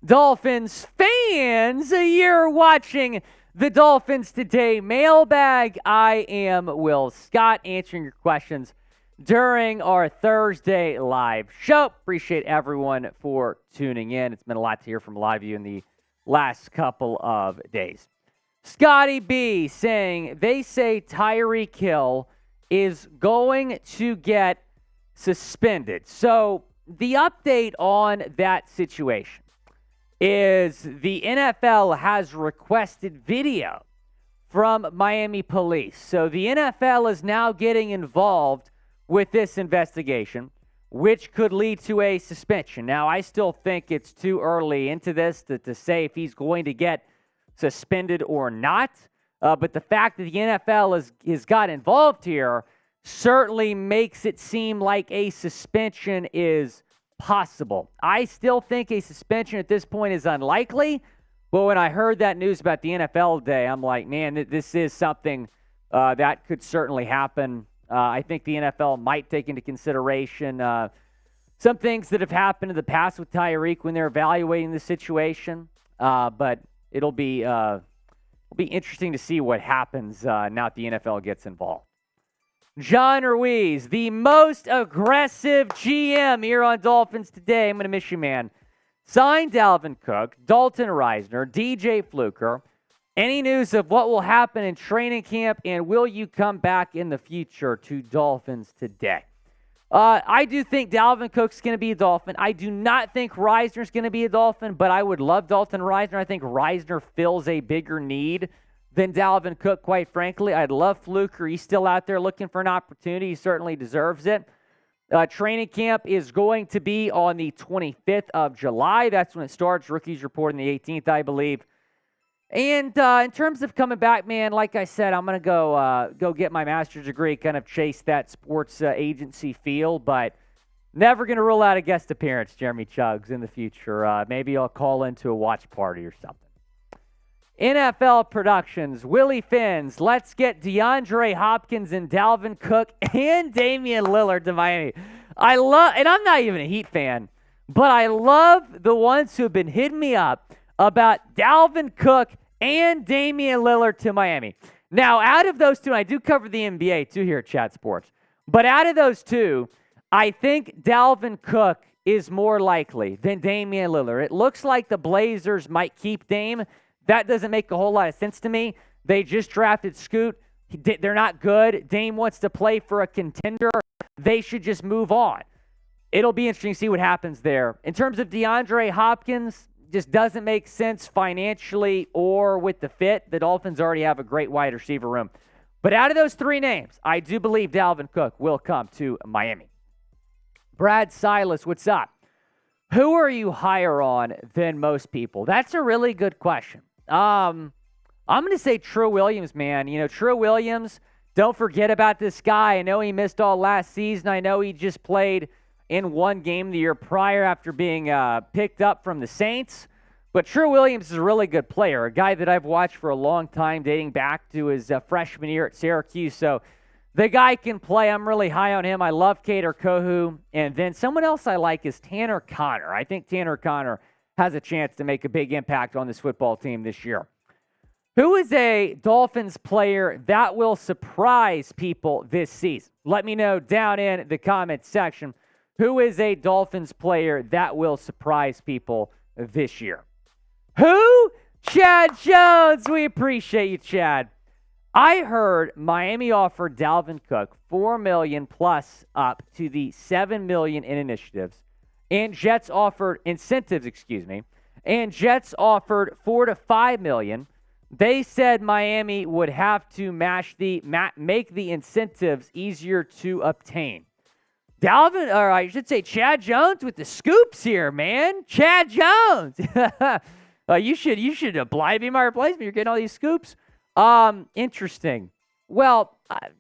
Dolphins fans, you're watching the Dolphins Today mailbag. I am Will Scott, answering your questions during our Thursday live show. Appreciate everyone for tuning in. It's been a lot to hear from a lot of you in the last couple of days. Scotty B saying they say Tyreek Hill is going to get suspended. So the update on that situation is the NFL has requested video from Miami police. So the NFL is now getting involved with this investigation, which could lead to a suspension. Now, I still think it's too early into this to say if he's going to get suspended or not. But the fact that the NFL has got involved here certainly makes it seem like a suspension is possible. I still think a suspension at this point is unlikely, but when I heard that news about the NFL today, I'm like, man, this is something that could certainly happen. I think the NFL might take into consideration some things that have happened in the past with Tyreek when they're evaluating the situation, but it'll be interesting to see what happens now that the NFL gets involved. John Ruiz, the most aggressive GM here on Dolphins Today. I'm going to miss you, man. Signed Dalvin Cook, Dalton Risner, DJ Fluker. Any news of what will happen in training camp, and will you come back in the future to Dolphins Today? I do think Dalvin Cook's going to be a Dolphin. I do not think Risner's going to be a Dolphin, but I would love Dalton Risner. I think Risner fills a bigger need than Dalvin Cook, quite frankly. I'd love Fluker. He's still out there looking for an opportunity. He certainly deserves it. Training camp is going to be on the 25th of July. That's when it starts. Rookies report on the 18th, I believe. And in terms of coming back, man, like I said, I'm going to go get my master's degree, kind of chase that sports agency feel, but never going to rule out a guest appearance, Jeremy Chuggs, in the future. Maybe I'll call into a watch party or something. NFL Productions, Willie Finns, let's get DeAndre Hopkins and Dalvin Cook and Damian Lillard to Miami. And I'm not even a Heat fan, but I love the ones who have been hitting me up about Dalvin Cook and Damian Lillard to Miami. Now, out of those two, and I do cover the NBA too here at Chat Sports, but out of those two, I think Dalvin Cook is more likely than Damian Lillard. It looks like the Blazers might keep Dame. That doesn't make a whole lot of sense to me. They just drafted Scoot. They're not good. Dame wants to play for a contender. They should just move on. It'll be interesting to see what happens there. In terms of DeAndre Hopkins, just doesn't make sense financially or with the fit. The Dolphins already have a great wide receiver room. But out of those three names, I do believe Dalvin Cook will come to Miami. Brad Silas, what's up? Who are you higher on than most people? That's a really good question. I'm going to say True Williams, man. You know, True Williams, don't forget about this guy. I know he missed all last season. I know he just played in one game the year prior after being picked up from the Saints. But True Williams is a really good player, a guy that I've watched for a long time, dating back to his freshman year at Syracuse. So the guy can play. I'm really high on him. I love Kader Kohu. And then someone else I like is Tanner Connor. I think Tanner Connor has a chance to make a big impact on this football team this year. Who is a Dolphins player that will surprise people this season? Let me know down in the comments section. Who is a Dolphins player that will surprise people this year? Who? Chad Jones. We appreciate you, Chad. I heard Miami offered Dalvin Cook $4 million plus up to the $7 million in initiatives, and Jets offered incentives. And Jets offered $4 to $5 million. They said Miami would have to make the incentives easier to obtain. Chad Jones with the scoops here, man. Chad Jones. You should apply to be my replacement. You're getting all these scoops. Interesting. Well,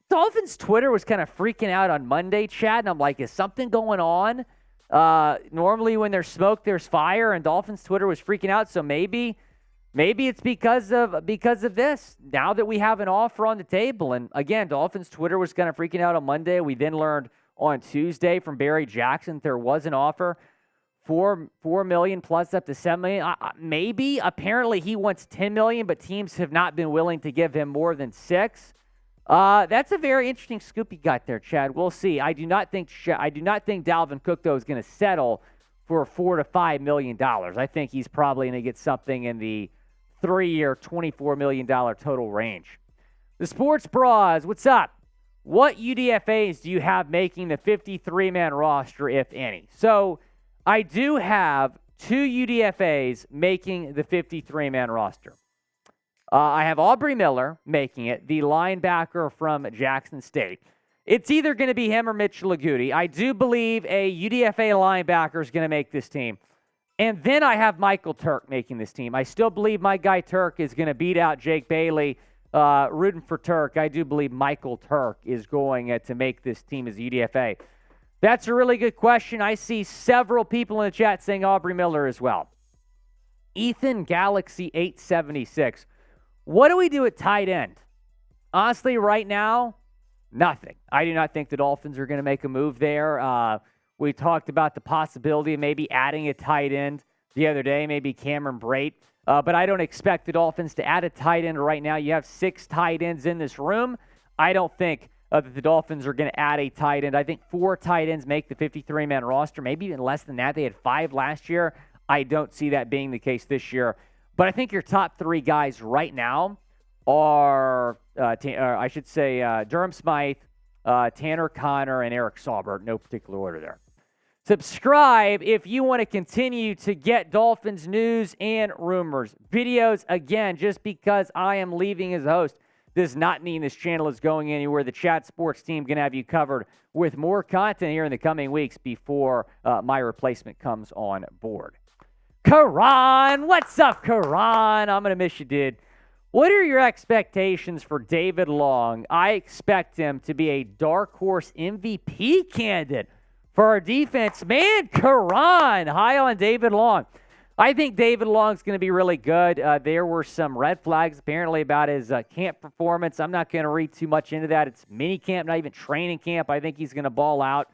Dolphins Twitter was kind of freaking out on Monday, Chad, and I'm like, is something going on? Normally when there's smoke, there's fire, and Dolphins Twitter was freaking out, so maybe it's because of this. Now that we have an offer on the table, and again, Dolphins Twitter was kind of freaking out on Monday. We then learned on Tuesday from Barry Jackson there was an offer $4 million plus up to $7 million. Maybe. Apparently, he wants $10 million, but teams have not been willing to give him more than $6 million. That's a very interesting scoop you got there, Chad. We'll see. I do not think Dalvin Cook, though, is going to settle for $4 to $5 million. I think he's probably going to get something in the 3-year, $24 million total range. The Sports Bras, what's up? What UDFAs do you have making the 53-man roster, if any? So I do have 2 UDFAs making the 53-man roster. I have Aubrey Miller making it, the linebacker from Jackson State. It's either going to be him or Mitch Laguti. I do believe a UDFA linebacker is going to make this team. And then I have Michael Turk making this team. I still believe my guy Turk is going to beat out Jake Bailey. Rooting for Turk, I do believe Michael Turk is going to make this team as a UDFA. That's a really good question. I see several people in the chat saying Aubrey Miller as well. Ethan Galaxy 876. What do we do at tight end? Honestly, right now, nothing. I do not think the Dolphins are going to make a move there. We talked about the possibility of maybe adding a tight end the other day, maybe Cameron Brate. But I don't expect the Dolphins to add a tight end right now. You have 6 tight ends in this room. I don't think that the Dolphins are going to add a tight end. I think 4 tight ends make the 53-man roster, maybe even less than that. They had 5 last year. I don't see that being the case this year. But I think your top 3 guys right now are, Durham Smythe, Tanner Connor, and Eric Saubert. No particular order there. Subscribe if you want to continue to get Dolphins news and rumors. Videos, again, just because I am leaving as host does not mean this channel is going anywhere. The Chat Sports team can have you covered with more content here in the coming weeks before my replacement comes on board. Karan, what's up, Karan? I'm going to miss you, dude. What are your expectations for David Long? I expect him to be a dark horse MVP candidate for our defense. Man, Karan, high on David Long. I think David Long's going to be really good. There were some red flags apparently about his camp performance. I'm not going to read too much into that. It's mini camp, not even training camp. I think he's going to ball out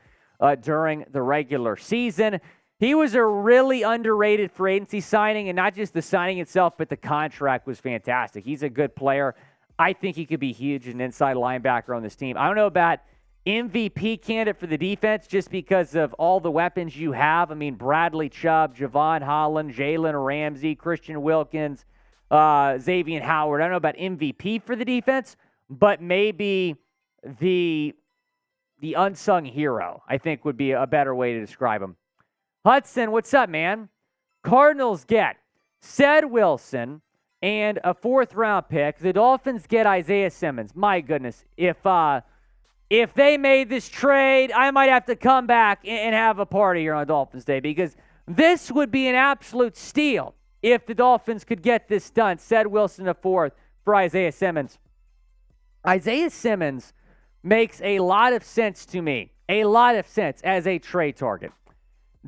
during the regular season. He was a really underrated free agency signing, and not just the signing itself, but the contract was fantastic. He's a good player. I think he could be huge, an inside linebacker on this team. I don't know about MVP candidate for the defense just because of all the weapons you have. I mean, Bradley Chubb, Javon Holland, Jalen Ramsey, Christian Wilkins, Xavier Howard. I don't know about MVP for the defense, but maybe the unsung hero, I think, would be a better way to describe him. Hudson, what's up, man? Cardinals get Ced Wilson and a 4th-round pick. The Dolphins get Isaiah Simmons. My goodness, if they made this trade, I might have to come back and have a party here on Dolphins Day because this would be an absolute steal if the Dolphins could get this done. Ced Wilson a 4th for Isaiah Simmons. Isaiah Simmons makes a lot of sense to me, a lot of sense as a trade target.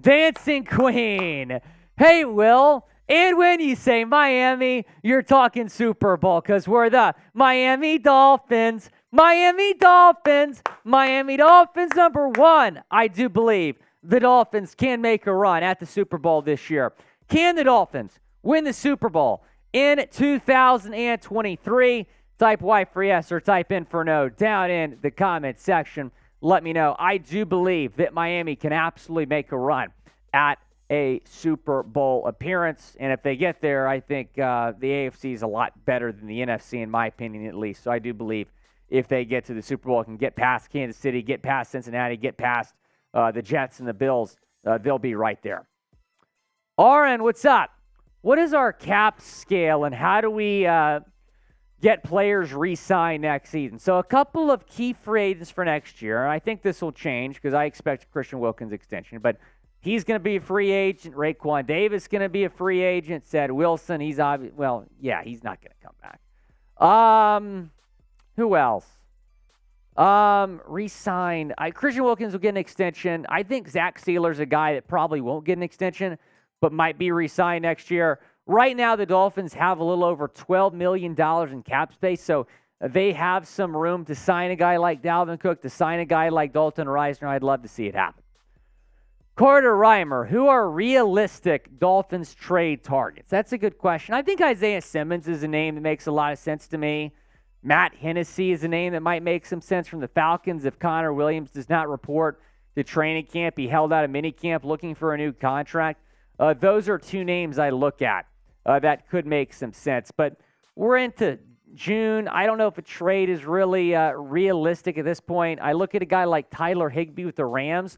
Dancing Queen. Hey, Will. And when you say Miami, you're talking Super Bowl because we're the Miami Dolphins. Miami Dolphins. Miami Dolphins #1. I do believe the Dolphins can make a run at the Super Bowl this year. Can the Dolphins win the Super Bowl in 2023? Type Y for yes or type in for no down in the comment section. Let me know. I do believe that Miami can absolutely make a run at a Super Bowl appearance. And if they get there, I think the AFC is a lot better than the NFC, in my opinion, at least. So I do believe if they get to the Super Bowl, can get past Kansas City, get past Cincinnati, get past the Jets and the Bills, they'll be right there. Aaron, what's up? What is our cap scale and how do we get players re-signed next season? So a couple of key free agents for next year. I think this will change because I expect a Christian Wilkins extension, but he's going to be a free agent. Raekwon Davis going to be a free agent. Ced Wilson, he's not going to come back. Who else? Re-sign. Christian Wilkins will get an extension. I think Zach Sealer's a guy that probably won't get an extension, but might be re-signed next year. Right now, the Dolphins have a little over $12 million in cap space, so they have some room to sign a guy like Dalvin Cook, to sign a guy like Dalton Risner. I'd love to see it happen. Carter Reimer, who are realistic Dolphins trade targets? That's a good question. I think Isaiah Simmons is a name that makes a lot of sense to me. Matt Hennessy is a name that might make some sense from the Falcons if Connor Williams does not report to training camp. He held out of minicamp looking for a new contract. Those are two names I look at that could make some sense. But we're into June. I don't know if a trade is really realistic at this point. I look at a guy like Tyler Higbee with the Rams.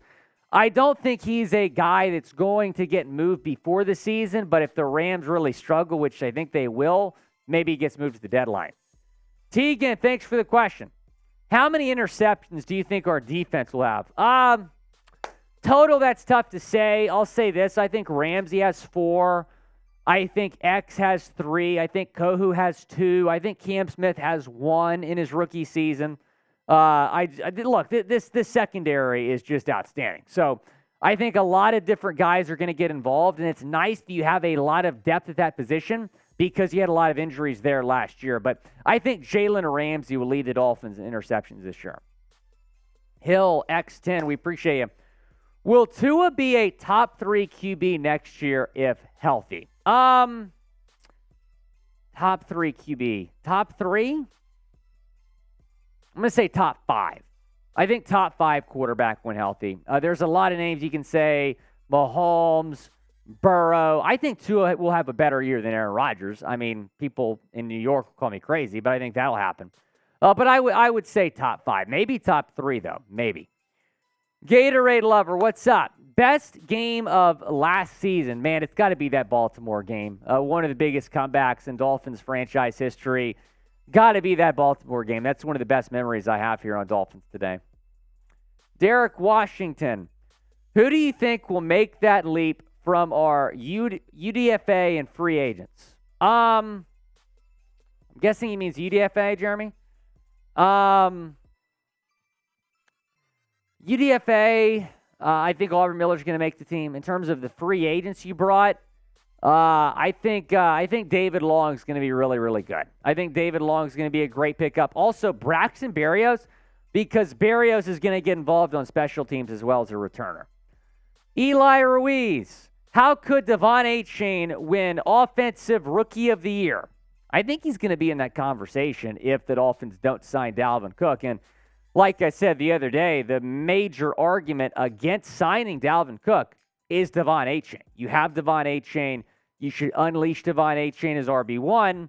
I don't think he's a guy that's going to get moved before the season, but if the Rams really struggle, which I think they will, maybe he gets moved to the deadline. Tegan, thanks for the question. How many interceptions do you think our defense will have? Total, that's tough to say. I'll say this. I think Ramsey has 4. I think X has 3. I think Kohu has 2. I think Cam Smith has 1 in his rookie season. Look, this secondary is just outstanding. So I think a lot of different guys are going to get involved, and it's nice that you have a lot of depth at that position because you had a lot of injuries there last year. But I think Jalen Ramsey will lead the Dolphins in interceptions this year. Hill, X10, we appreciate you. Will Tua be a top 3 QB next year if healthy? Top 3 QB. Top 3? I'm going to say top 5. I think top 5 quarterback when healthy. There's a lot of names you can say. Mahomes, Burrow. I think Tua will have a better year than Aaron Rodgers. I mean, people in New York will call me crazy, but I think that'll happen. But I would say top 5. Maybe top 3, though. Maybe. Gatorade Lover, what's up? Best game of last season. Man, it's got to be that Baltimore game. One of the biggest comebacks in Dolphins franchise history. Got to be that Baltimore game. That's one of the best memories I have here on Dolphins Today. Derek Washington, who do you think will make that leap from our UDFA and free agents? I'm guessing he means UDFA, Jeremy. UDFA, I think Aubrey Miller's going to make the team. In terms of the free agents you brought, I think David Long's going to be really, really good. I think David Long's going to be a great pickup. Also, Braxton Berrios, because Berrios is going to get involved on special teams as well as a returner. Eli Ruiz, how could Devon Achane win Offensive Rookie of the Year? I think he's going to be in that conversation if the Dolphins don't sign Dalvin Cook. And like I said the other day, the major argument against signing Dalvin Cook is Devon Achane. You have Devon Achane. You should unleash Devon Achane as RB1.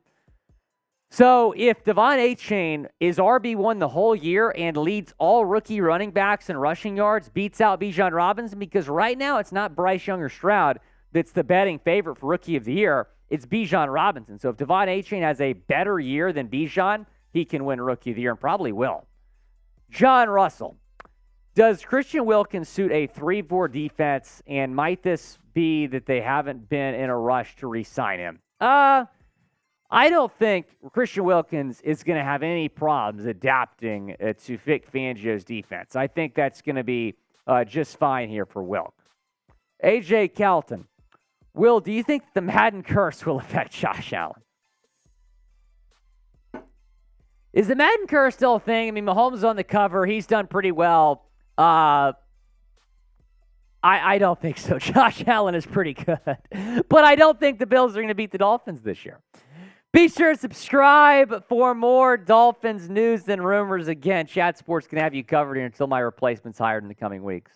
So if Devon Achane is RB1 the whole year and leads all rookie running backs in rushing yards, beats out Bijan Robinson, because right now it's not Bryce Young or Stroud that's the betting favorite for Rookie of the Year. It's Bijan Robinson. So if Devon Achane has a better year than Bijan, he can win Rookie of the Year and probably will. John Russell, does Christian Wilkins suit a 3-4 defense, and might this be that they haven't been in a rush to re-sign him? I don't think Christian Wilkins is going to have any problems adapting to Vic Fangio's defense. I think that's going to be just fine here for Wilk. AJ Kelton, Will, do you think the Madden curse will affect Josh Allen? Is the Madden curse still a thing? I mean, Mahomes is on the cover. He's done pretty well. I don't think so. Josh Allen is pretty good. But I don't think the Bills are going to beat the Dolphins this year. Be sure to subscribe for more Dolphins news and rumors. Again, Chat Sports can have you covered here until my replacement's hired in the coming weeks.